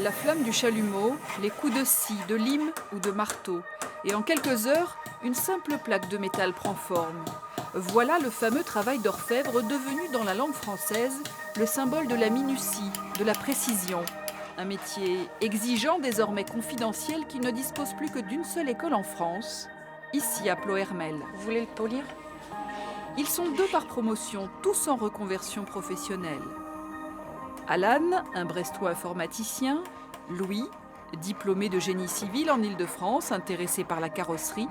La flamme du chalumeau, les coups de scie, de lime ou de marteau. Et en quelques heures, une simple plaque de métal prend forme. Voilà le fameux travail d'orfèvre devenu dans la langue française le symbole de la minutie, de la précision. Un métier exigeant, désormais confidentiel, qui ne dispose plus que d'une seule école en France, ici à Ploërmel. Vous voulez le polir? Ils sont 2 par promotion, tous en reconversion professionnelle. Alan, un Brestois informaticien, Louis, diplômé de génie civil en Île-de-France, intéressé par la carrosserie,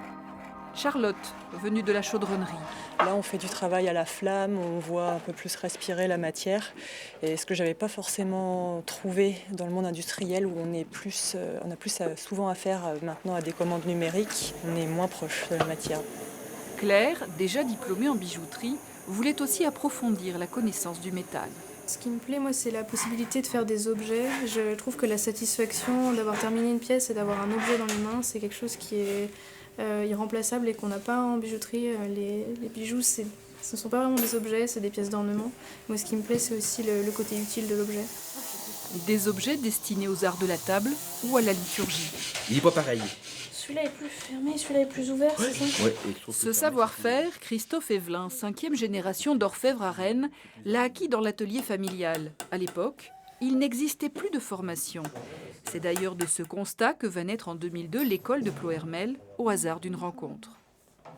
Charlotte, venue de la chaudronnerie. Là, on fait du travail à la flamme, on voit un peu plus respirer la matière. Et ce que je n'avais pas forcément trouvé dans le monde industriel, où on a plus souvent affaire maintenant à des commandes numériques, on est moins proche de la matière. Claire, déjà diplômée en bijouterie, voulait aussi approfondir la connaissance du métal. Ce qui me plaît, moi, c'est la possibilité de faire des objets. Je trouve que la satisfaction d'avoir terminé une pièce et d'avoir un objet dans les mains, c'est quelque chose qui est irremplaçable et qu'on n'a pas en bijouterie. Les bijoux, ce ne sont pas vraiment des objets, c'est des pièces d'ornement. Moi, ce qui me plaît, c'est aussi le côté utile de l'objet. Des objets destinés aux arts de la table ou à la liturgie. Il n'est pas pareil. Celui-là est plus fermé, celui-là est plus ouvert, c'est ça? Ouais, Ce savoir-faire, Christophe Evelin, 5e génération d'orfèvre à Rennes, l'a acquis dans l'atelier familial. À l'époque, il n'existait plus de formation. C'est d'ailleurs de ce constat que va naître en 2002 l'école de Ploërmel, au hasard d'une rencontre.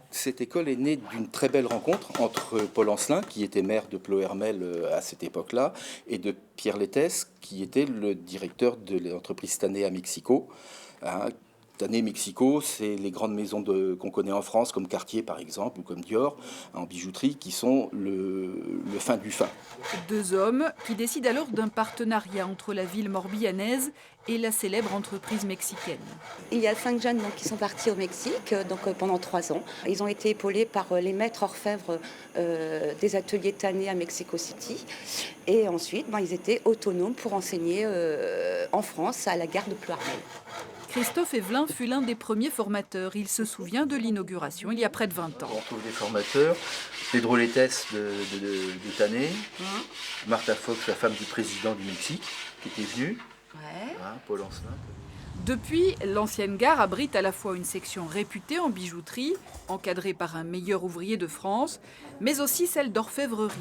Cette école est née d'une très belle rencontre entre Paul Ancelin, qui était maire de Ploërmel à cette époque-là, et de Pierre Lettès, qui était le directeur de l'entreprise Stanley à Mexico. Stanley Mexico, c'est les grandes maisons qu'on connaît en France, comme Cartier par exemple, ou comme Dior, en bijouterie, qui sont le fin du fin. 2 hommes qui décident alors d'un partenariat entre la ville morbihanaise et la célèbre entreprise mexicaine. Il y a 5 jeunes qui sont partis au Mexique pendant 3 ans. Ils ont été épaulés par les maîtres orfèvres des ateliers Tané à Mexico City. Et ensuite, ils étaient autonomes pour enseigner en France à la gare de Ploërmel. Christophe Evelin fut l'un des premiers formateurs. Il se souvient de l'inauguration il y a près de 20 ans. On trouve des formateurs, Pedro Lettès de Tané, Martha Fox, la femme du président du Mexique, qui était venue, Paul Ancelin. Depuis, l'ancienne gare abrite à la fois une section réputée en bijouterie, encadrée par un meilleur ouvrier de France, mais aussi celle d'orfèvrerie.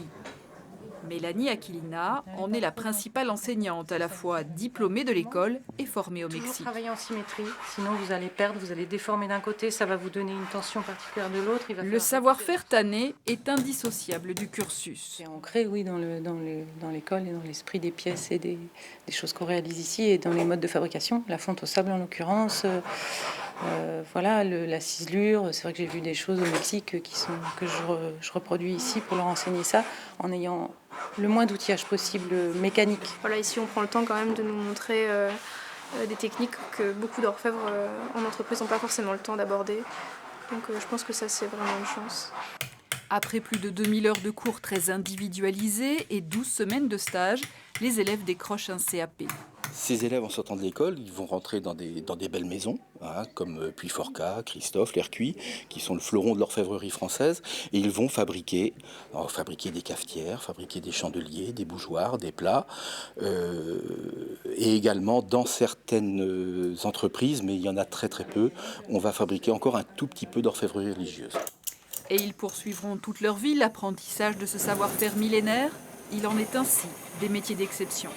Mélanie Aquilina en est la principale enseignante, à la fois diplômée de l'école et formée au Mexique. Toujours travailler en symétrie, sinon vous allez perdre, vous allez déformer d'un côté, ça va vous donner une tension particulière de l'autre. Le savoir-faire tanné est indissociable du cursus. C'est ancré, oui, dans l'école et dans l'esprit des pièces et des choses qu'on réalise ici et dans les modes de fabrication. La fonte au sable en l'occurrence, la ciselure. C'est vrai que j'ai vu des choses au Mexique que je reproduis ici pour leur enseigner ça en ayant le moins d'outillage possible mécanique. Voilà, ici on prend le temps quand même de nous montrer des techniques que beaucoup d'orfèvres en entreprise n'ont pas forcément le temps d'aborder. Donc je pense que ça c'est vraiment une chance. Après plus de 2000 heures de cours très individualisés et 12 semaines de stage, les élèves décrochent un CAP. Ces élèves, en sortant de l'école, ils vont rentrer dans des belles maisons, comme Puyforca, Christophe, l'Hercuis, qui sont le fleuron de l'orfèvrerie française, et ils vont fabriquer des cafetières, fabriquer des chandeliers, des bougeoirs, des plats, et également dans certaines entreprises, mais il y en a très très peu, on va fabriquer encore un tout petit peu d'orfèvrerie religieuse. Et ils poursuivront toute leur vie l'apprentissage de ce savoir-faire millénaire. Il en est ainsi des métiers d'exception.